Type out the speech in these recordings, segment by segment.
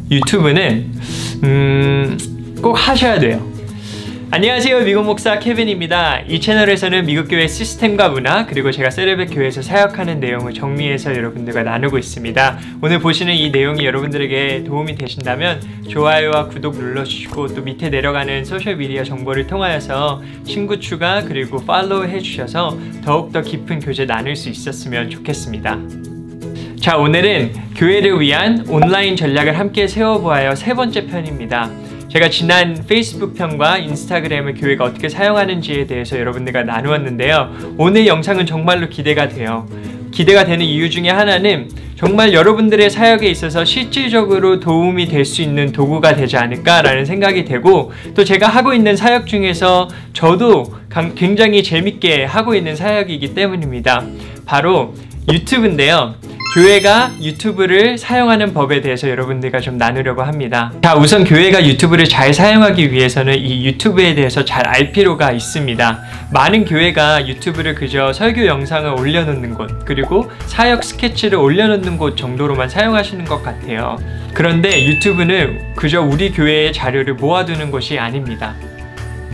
유튜브는 꼭 하셔야 돼요. 안녕하세요, 미국 목사 케빈입니다. 이 채널에서는 미국 교회 시스템과 문화, 그리고 제가 세레벳 교회에서 사역하는 내용을 정리해서 여러분들과 나누고 있습니다. 오늘 보시는 이 내용이 여러분들에게 도움이 되신다면 좋아요와 구독 눌러주시고, 또 밑에 내려가는 소셜미디어 정보를 통하여서 친구 추가 그리고 팔로우 해주셔서 더욱더 깊은 교제 나눌 수 있었으면 좋겠습니다. 자, 오늘은 교회를 위한 온라인 전략을 함께 세워보아요 세 번째 편입니다. 제가 지난 페이스북 편과 인스타그램을 교회가 어떻게 사용하는지에 대해서 여러분들과 나누었는데요. 오늘 영상은 정말로 기대가 돼요. 기대가 되는 이유 중에 하나는 정말 여러분들의 사역에 있어서 실질적으로 도움이 될 수 있는 도구가 되지 않을까라는 생각이 되고, 또 제가 하고 있는 사역 중에서 저도 굉장히 재밌게 하고 있는 사역이기 때문입니다. 바로 유튜브인데요. 교회가 유튜브를 사용하는 법에 대해서 여러분들과 좀 나누려고 합니다. 자, 우선 교회가 유튜브를 잘 사용하기 위해서는 이 유튜브에 대해서 잘 알 필요가 있습니다. 많은 교회가 유튜브를 그저 설교 영상을 올려놓는 곳, 그리고 사역 스케치를 올려놓는 곳 정도로만 사용하시는 것 같아요. 그런데 유튜브는 그저 우리 교회의 자료를 모아두는 곳이 아닙니다.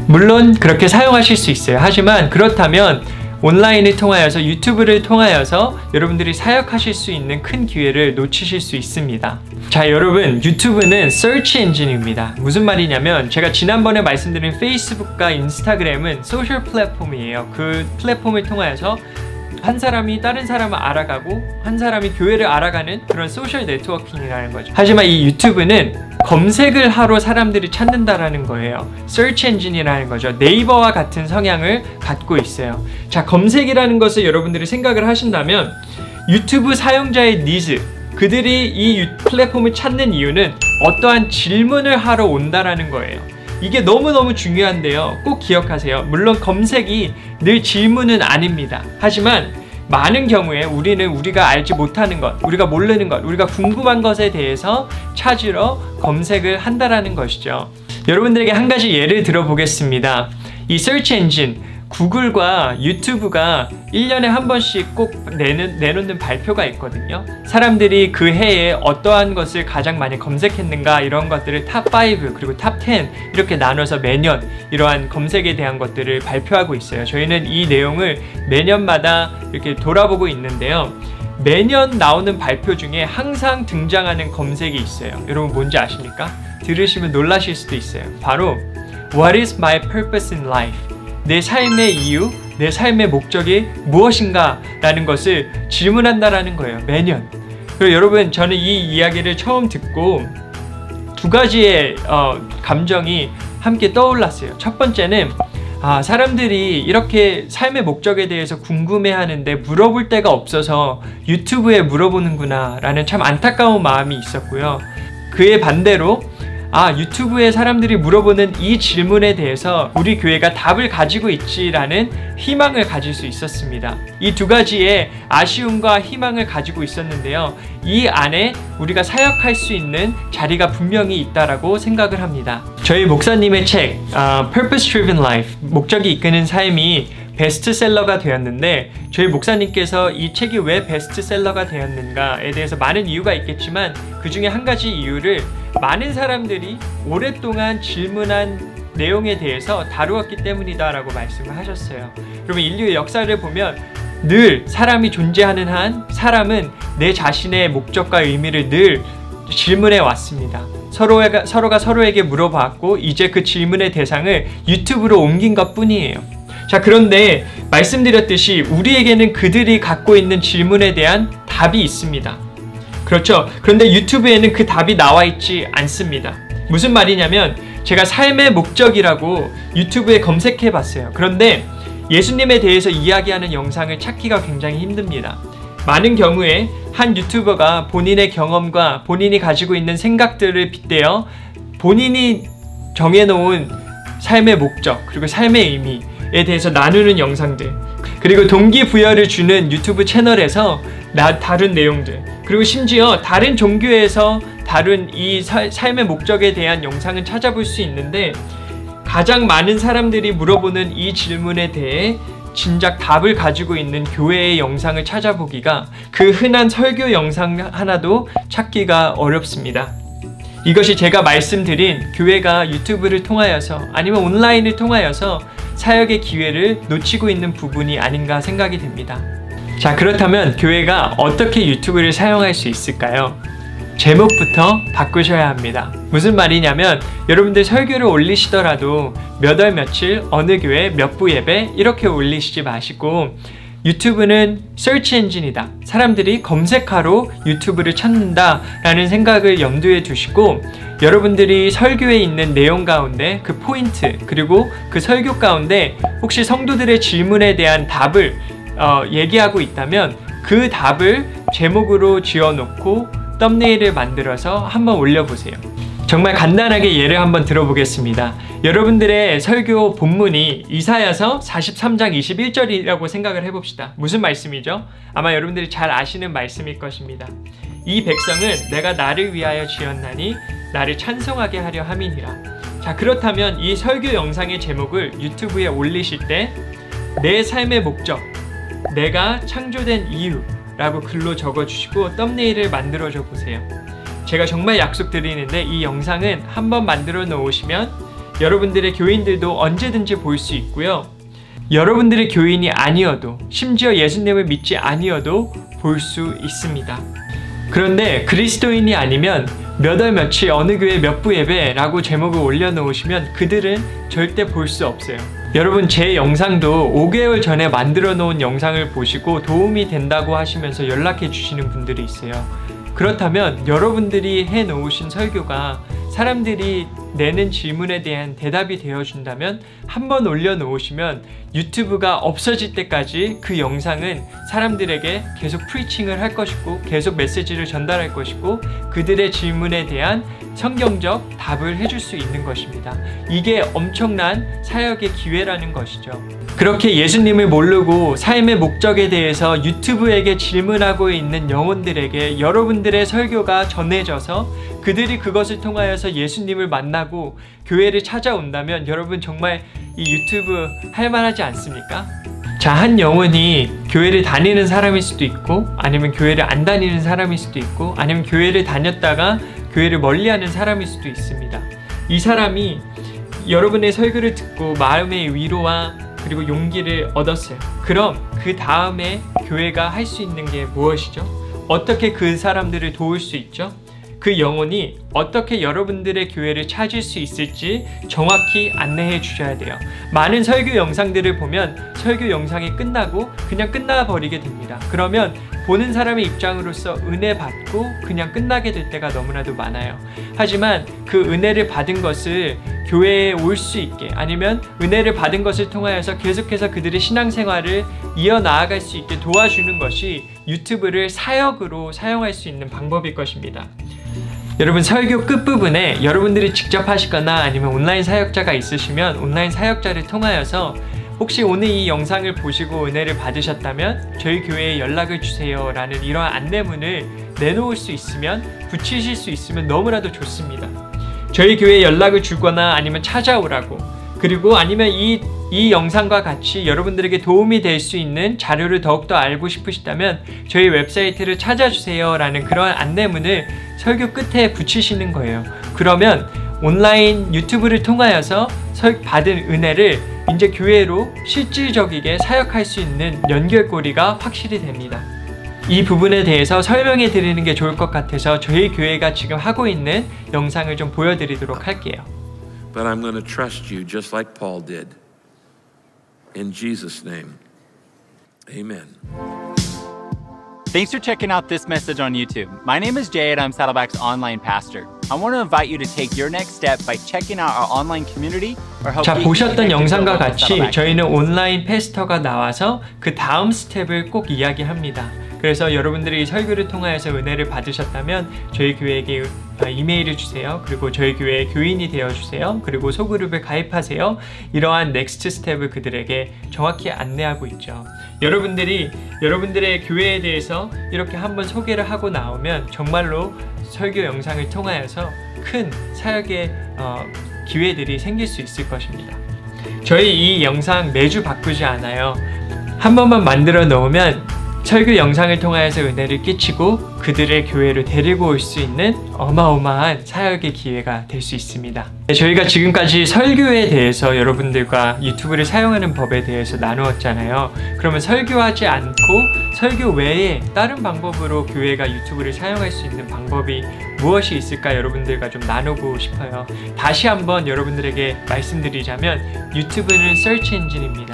물론 그렇게 사용하실 수 있어요. 하지만 그렇다면 온라인을 통하여서, 유튜브를 통하여서 여러분들이 사역하실 수 있는 큰 기회를 놓치실 수 있습니다. 자, 여러분, 유튜브는 서치 엔진입니다. 무슨 말이냐면, 제가 지난번에 말씀드린 페이스북과 인스타그램은 소셜 플랫폼이에요. 그 플랫폼을 통하여서 한 사람이 다른 사람을 알아가고 한 사람이 교회를 알아가는 그런 소셜 네트워킹이라는 거죠. 하지만 이 유튜브는 검색을 하러 사람들이 찾는다라는 거예요. 서치 엔진이라는 거죠. 네이버와 같은 성향을 갖고 있어요. 자, 검색이라는 것을 여러분들이 생각을 하신다면, 유튜브 사용자의 니즈, 그들이 이 플랫폼을 찾는 이유는 어떠한 질문을 하러 온다라는 거예요. 이게 너무너무 중요한데요. 꼭 기억하세요. 물론 검색이 늘 질문은 아닙니다. 하지만 많은 경우에 우리는 우리가 알지 못하는 것, 우리가 모르는 것, 우리가 궁금한 것에 대해서 찾으러 검색을 한다라는 것이죠. 여러분들에게 한 가지 예를 들어보겠습니다. 이 서치 엔진, 구글과 유튜브가 1년에 한 번씩 꼭 내놓는 발표가 있거든요. 사람들이 그 해에 어떠한 것을 가장 많이 검색했는가, 이런 것들을 탑5 그리고 탑10 이렇게 나눠서 매년 이러한 검색에 대한 것들을 발표하고 있어요. 저희는 이 내용을 매년마다 이렇게 돌아보고 있는데요. 매년 나오는 발표 중에 항상 등장하는 검색이 있어요. 여러분 뭔지 아십니까? 들으시면 놀라실 수도 있어요. 바로 What is my purpose in life? 내 삶의 이유, 내 삶의 목적이 무엇인가 라는 것을 질문한다라는 거예요. 매년. 그리고 여러분, 저는 이 이야기를 처음 듣고 두 가지의 감정이 함께 떠올랐어요. 첫 번째는 사람들이 이렇게 삶의 목적에 대해서 궁금해하는데 물어볼 데가 없어서 유튜브에 물어보는구나 라는 참 안타까운 마음이 있었고요. 그에 반대로 유튜브에 사람들이 물어보는 이 질문에 대해서 우리 교회가 답을 가지고 있지라는 희망을 가질 수 있었습니다. 이 두 가지의 아쉬움과 희망을 가지고 있었는데요. 이 안에 우리가 사역할 수 있는 자리가 분명히 있다라고 생각을 합니다. 저희 목사님의 책 Purpose Driven Life, 목적이 이끄는 삶이 베스트셀러가 되었는데, 저희 목사님께서 이 책이 왜 베스트셀러가 되었는가에 대해서 많은 이유가 있겠지만, 그 중에 한 가지 이유를 많은 사람들이 오랫동안 질문한 내용에 대해서 다루었기 때문이다 라고 말씀을 하셨어요. 여러분, 인류의 역사를 보면 늘 사람이 존재하는 한 사람은 내 자신의 목적과 의미를 늘 질문해 왔습니다. 서로가 서로에게 물어봤고, 이제 그 질문의 대상을 유튜브로 옮긴 것 뿐이에요. 자, 그런데 말씀드렸듯이 우리에게는 그들이 갖고 있는 질문에 대한 답이 있습니다. 그렇죠? 그런데 유튜브에는 그 답이 나와 있지 않습니다. 무슨 말이냐면, 제가 삶의 목적이라고 유튜브에 검색해 봤어요. 그런데 예수님에 대해서 이야기하는 영상을 찾기가 굉장히 힘듭니다. 많은 경우에 한 유튜버가 본인의 경험과 본인이 가지고 있는 생각들을 빗대어 본인이 정해놓은 삶의 목적, 그리고 삶의 의미에 대해서 나누는 영상들, 그리고 동기부여를 주는 유튜브 채널에서 다룬 내용들, 그리고 심지어 다른 종교에서 다룬 이 삶의 목적에 대한 영상은 찾아볼 수 있는데, 가장 많은 사람들이 물어보는 이 질문에 대해 진작 답을 가지고 있는 교회의 영상을 찾아보기가, 그 흔한 설교 영상 하나도 찾기가 어렵습니다. 이것이 제가 말씀드린 교회가 유튜브를 통하여서 아니면 온라인을 통하여서 사역의 기회를 놓치고 있는 부분이 아닌가 생각이 듭니다. 자, 그렇다면 교회가 어떻게 유튜브를 사용할 수 있을까요? 제목부터 바꾸셔야 합니다. 무슨 말이냐면 여러분들 설교를 올리시더라도 몇 월 며칠 어느 교회 몇 부 예배 이렇게 올리시지 마시고 유튜브는 서치 엔진이다. 사람들이 검색하러 유튜브를 찾는다 라는 생각을 염두에 두시고 여러분들이 설교에 있는 내용 가운데 그 포인트 그리고 그 설교 가운데 혹시 성도들의 질문에 대한 답을 얘기하고 있다면 그 답을 제목으로 지어놓고 썸네일을 만들어서 한번 올려보세요. 정말 간단하게 예를 한번 들어보겠습니다. 여러분들의 설교 본문이 이사야서 43장 21절이라고 생각을 해봅시다. 무슨 말씀이죠? 아마 여러분들이 잘 아시는 말씀일 것입니다. 이 백성은 내가 나를 위하여 지었나니 나를 찬송하게 하려 함이니라. 자, 그렇다면 이 설교 영상의 제목을 유튜브에 올리실 때 내 삶의 목적, 내가 창조된 이유 라고 글로 적어주시고 썸네일을 만들어줘 보세요. 제가 정말 약속드리는데 이 영상은 한번 만들어 놓으시면 여러분들의 교인들도 언제든지 볼 수 있고요. 여러분들의 교인이 아니어도 심지어 예수님을 믿지 아니어도 볼 수 있습니다. 그런데 그리스도인이 아니면 몇 월 며칠 어느 교회 몇 부 예배라고 제목을 올려놓으시면 그들은 절대 볼 수 없어요. 여러분, 제 영상도 5개월 전에 만들어 놓은 영상을 보시고 도움이 된다고 하시면서 연락해 주시는 분들이 있어요. 그렇다면 여러분들이 해 놓으신 설교가 사람들이 내는 질문에 대한 대답이 되어준다면 한번 올려놓으시면 유튜브가 없어질 때까지 그 영상은 사람들에게 계속 프리칭을 할 것이고 계속 메시지를 전달할 것이고 그들의 질문에 대한 성경적 답을 해줄 수 있는 것입니다. 이게 엄청난 사역의 기회라는 것이죠. 그렇게 예수님을 모르고 삶의 목적에 대해서 유튜브에게 질문하고 있는 영혼들에게 여러분들의 설교가 전해져서 그들이 그것을 통하여서 예수님을 만나고 교회를 찾아온다면 여러분 정말 이 유튜브 할만하지 않습니까? 자, 한 영혼이 교회를 다니는 사람일 수도 있고 아니면 교회를 안 다니는 사람일 수도 있고 아니면 교회를 다녔다가 교회를 멀리하는 사람일 수도 있습니다. 이 사람이 여러분의 설교를 듣고 마음의 위로와 그리고 용기를 얻었어요. 그럼 그 다음에 교회가 할 수 있는 게 무엇이죠? 어떻게 그 사람들을 도울 수 있죠? 그 영혼이 어떻게 여러분들의 교회를 찾을 수 있을지 정확히 안내해 주셔야 돼요. 많은 설교 영상들을 보면 설교 영상이 끝나고 그냥 끝나버리게 됩니다. 그러면 보는 사람의 입장으로서 은혜 받고 그냥 끝나게 될 때가 너무나도 많아요. 하지만 그 은혜를 받은 것을 교회에 올 수 있게 아니면 은혜를 받은 것을 통하여서 계속해서 그들의 신앙생활을 이어나아갈 수 있게 도와주는 것이 유튜브를 사역으로 사용할 수 있는 방법일 것입니다. 여러분, 설교 끝부분에 여러분들이 직접 하시거나 아니면 온라인 사역자가 있으시면 온라인 사역자를 통하여서 혹시 오늘 이 영상을 보시고 은혜를 받으셨다면 저희 교회에 연락을 주세요 라는 이러한 안내문을 내놓을 수 있으면 붙이실 수 있으면 너무나도 좋습니다. 저희 교회에 연락을 주거나 아니면 찾아오라고 그리고 아니면 이 영상과 같이 여러분들에게 도움이 될 수 있는 자료를 더욱더 알고 싶으시다면 저희 웹사이트를 찾아주세요 라는 그러한 안내문을 설교 끝에 붙이시는 거예요. 그러면 온라인 유튜브를 통하여서 받은 은혜를 이제 교회로 실질적이게 사역할 수 있는 연결고리가 확실히 됩니다. 이 부분에 대해서 설명해 드리는 게 좋을 것 같아서 저희 교회가 지금 하고 있는 영상을 좀 보여드리도록 할게요. But I'm going to trust you just like Paul did. In Jesus' name, amen. Thanks for checking out this message on YouTube. My name is Jay and I'm Saddleback's online pastor. I want to invite you to take your next step by checking out our online community or help. 자, 보셨던 영상과 같이 저희는 온라인 패스터가 나와서 그 다음 스텝을 꼭 이야기합니다. 그래서 여러분들이 설교를 통하여서 은혜를 받으셨다면 저희 교회에게 이메일을 주세요. 그리고 저희 교회의 교인이 되어주세요. 그리고 소그룹에 가입하세요. 이러한 넥스트 스텝을 그들에게 정확히 안내하고 있죠. 여러분들이 여러분들의 교회에 대해서 이렇게 한번 소개를 하고 나오면 정말로 설교 영상을 통하여서 큰 사역의 기회들이 생길 수 있을 것입니다. 저희 이 영상 매주 바꾸지 않아요. 한 번만 만들어 놓으면 설교 영상을 통하여서 은혜를 끼치고 그들의 교회로 데리고 올 수 있는 어마어마한 사역의 기회가 될 수 있습니다. 저희가 지금까지 설교에 대해서 여러분들과 유튜브를 사용하는 법에 대해서 나누었잖아요. 그러면 설교하지 않고 설교 외에 다른 방법으로 교회가 유튜브를 사용할 수 있는 방법이 무엇이 있을까 여러분들과 좀 나누고 싶어요. 다시 한번 여러분들에게 말씀드리자면 유튜브는 서치 엔진입니다.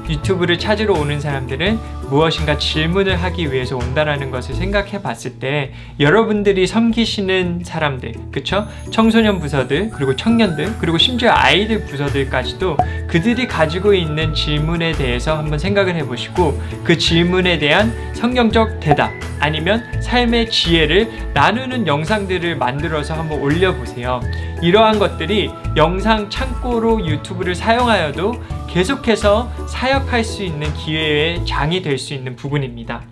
유튜브를 찾으러 오는 사람들은 무엇인가 질문을 하기 위해서 온다라는 것을 생각해 봤을 때 여러분들이 섬기시는 사람들, 그쵸? 청소년 부서들, 그리고 청년들, 그리고 심지어 아이들 부서들까지도 그들이 가지고 있는 질문에 대해서 한번 생각을 해보시고 그 질문에 대한 성경적 대답 아니면 삶의 지혜를 나누는 영상들을 만들어서 한번 올려보세요. 이러한 것들이 영상 창고로 유튜브를 사용하여도 계속해서 사역할 수 있는 기회의 장이 될 수 있는 부분입니다.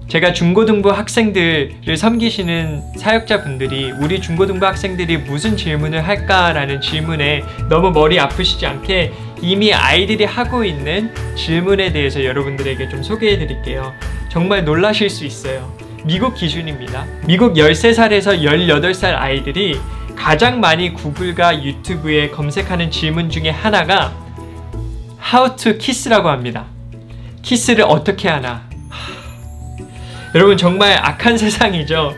제가 중고등부 학생들을 섬기시는 사역자분들이 우리 중고등부 학생들이 무슨 질문을 할까라는 질문에 너무 머리 아프시지 않게 이미 아이들이 하고 있는 질문에 대해서 여러분들에게 좀 소개해 드릴게요. 정말 놀라실 수 있어요. 미국 기준입니다. 미국 13살에서 18살 아이들이 가장 많이 구글과 유튜브에 검색하는 질문 중에 하나가 How to kiss라고 합니다. 키스를 어떻게 하나. 여러분 정말 악한 세상이죠.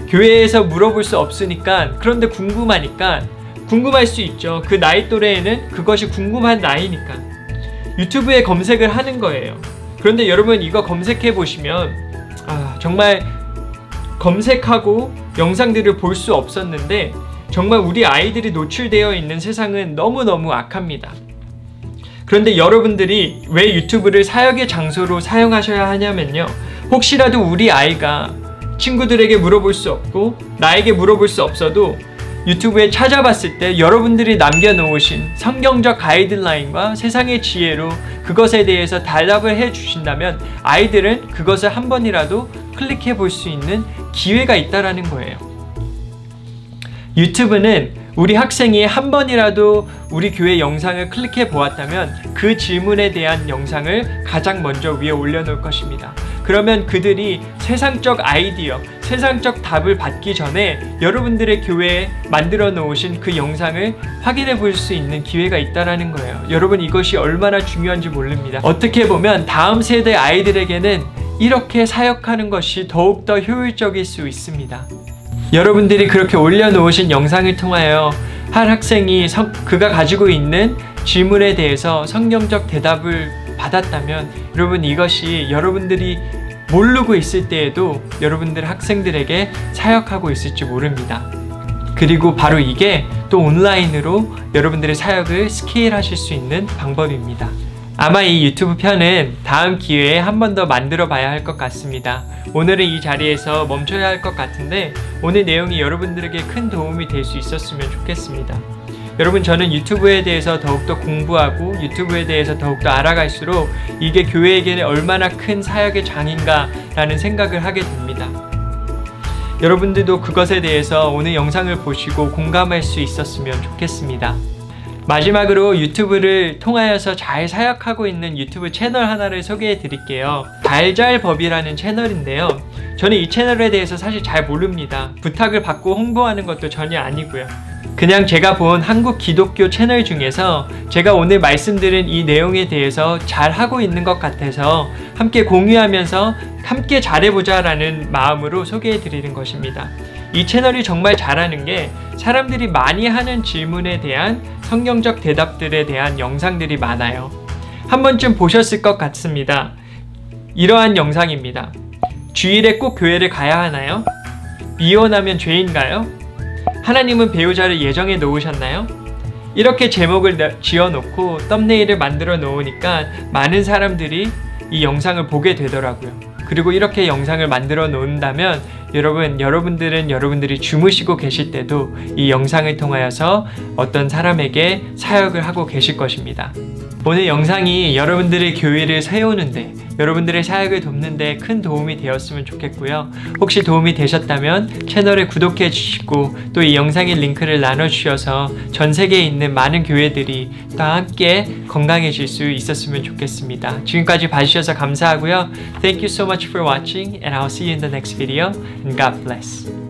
교회에서 물어볼 수 없으니까 그런데 궁금하니까 궁금할 수 있죠. 그 나이 또래에는 그것이 궁금한 나이니까 유튜브에 검색을 하는 거예요. 그런데 여러분 이거 검색해 보시면 정말 검색하고 영상들을 볼 수 없었는데 정말 우리 아이들이 노출되어 있는 세상은 너무너무 악합니다. 그런데 여러분들이 왜 유튜브를 사역의 장소로 사용하셔야 하냐면요. 혹시라도 우리 아이가 친구들에게 물어볼 수 없고 나에게 물어볼 수 없어도 유튜브에 찾아봤을 때 여러분들이 남겨놓으신 성경적 가이드라인과 세상의 지혜로 그것에 대해서 대답을 해주신다면 아이들은 그것을 한 번이라도 클릭해 볼 수 있는 기회가 있다라는 거예요. 유튜브는 우리 학생이 한 번이라도 우리 교회 영상을 클릭해 보았다면 그 질문에 대한 영상을 가장 먼저 위에 올려놓을 것입니다. 그러면 그들이 세상적 아이디어, 세상적 답을 받기 전에 여러분들의 교회에 만들어 놓으신 그 영상을 확인해 볼 수 있는 기회가 있다는 거예요. 여러분 이것이 얼마나 중요한지 모릅니다. 어떻게 보면 다음 세대 아이들에게는 이렇게 사역하는 것이 더욱더 효율적일 수 있습니다. 여러분들이 그렇게 올려놓으신 영상을 통하여 한 학생이 그가 가지고 있는 질문에 대해서 성경적 대답을 받았다면 여러분 이것이 여러분들이 모르고 있을 때에도 여러분들 학생들에게 사역하고 있을지 모릅니다. 그리고 바로 이게 또 온라인으로 여러분들의 사역을 스케일하실 수 있는 방법입니다. 아마 이 유튜브 편은 다음 기회에 한 번 더 만들어 봐야 할 것 같습니다. 오늘은 이 자리에서 멈춰야 할 것 같은데 오늘 내용이 여러분들에게 큰 도움이 될 수 있었으면 좋겠습니다. 여러분 저는 유튜브에 대해서 더욱더 공부하고 유튜브에 대해서 더욱더 알아갈수록 이게 교회에게는 얼마나 큰 사역의 장인가 라는 생각을 하게 됩니다. 여러분들도 그것에 대해서 오늘 영상을 보시고 공감할 수 있었으면 좋겠습니다. 마지막으로 유튜브를 통하여서 잘 사역하고 있는 유튜브 채널 하나를 소개해 드릴게요. 달잘법이라는 채널인데요. 저는 이 채널에 대해서 사실 잘 모릅니다. 부탁을 받고 홍보하는 것도 전혀 아니고요. 그냥 제가 본 한국 기독교 채널 중에서 제가 오늘 말씀드린 이 내용에 대해서 잘 하고 있는 것 같아서 함께 공유하면서 함께 잘해보자 라는 마음으로 소개해 드리는 것입니다. 이 채널이 정말 잘하는 게 사람들이 많이 하는 질문에 대한 성경적 대답들에 대한 영상들이 많아요. 한 번쯤 보셨을 것 같습니다. 이러한 영상입니다. 주일에 꼭 교회를 가야 하나요? 이혼하면 죄인가요? 하나님은 배우자를 예정해 놓으셨나요? 이렇게 제목을 지어놓고 썸네일을 만들어 놓으니까 많은 사람들이 이 영상을 보게 되더라고요. 그리고 이렇게 영상을 만들어 놓는다면 여러분들은 여러분들이 주무시고 계실 때도 이 영상을 통하여서 어떤 사람에게 사역을 하고 계실 것입니다. 오늘 영상이 여러분들의 교회를 세우는데 여러분들의 사역을 돕는데 큰 도움이 되었으면 좋겠고요. 혹시 도움이 되셨다면 채널을 구독해 주시고 또 이 영상의 링크를 나눠주셔서 전 세계에 있는 많은 교회들이 다 함께 건강해질 수 있었으면 좋겠습니다. 지금까지 봐주셔서 감사하고요. Thank you so much for watching and I'll see you in the next video and God bless.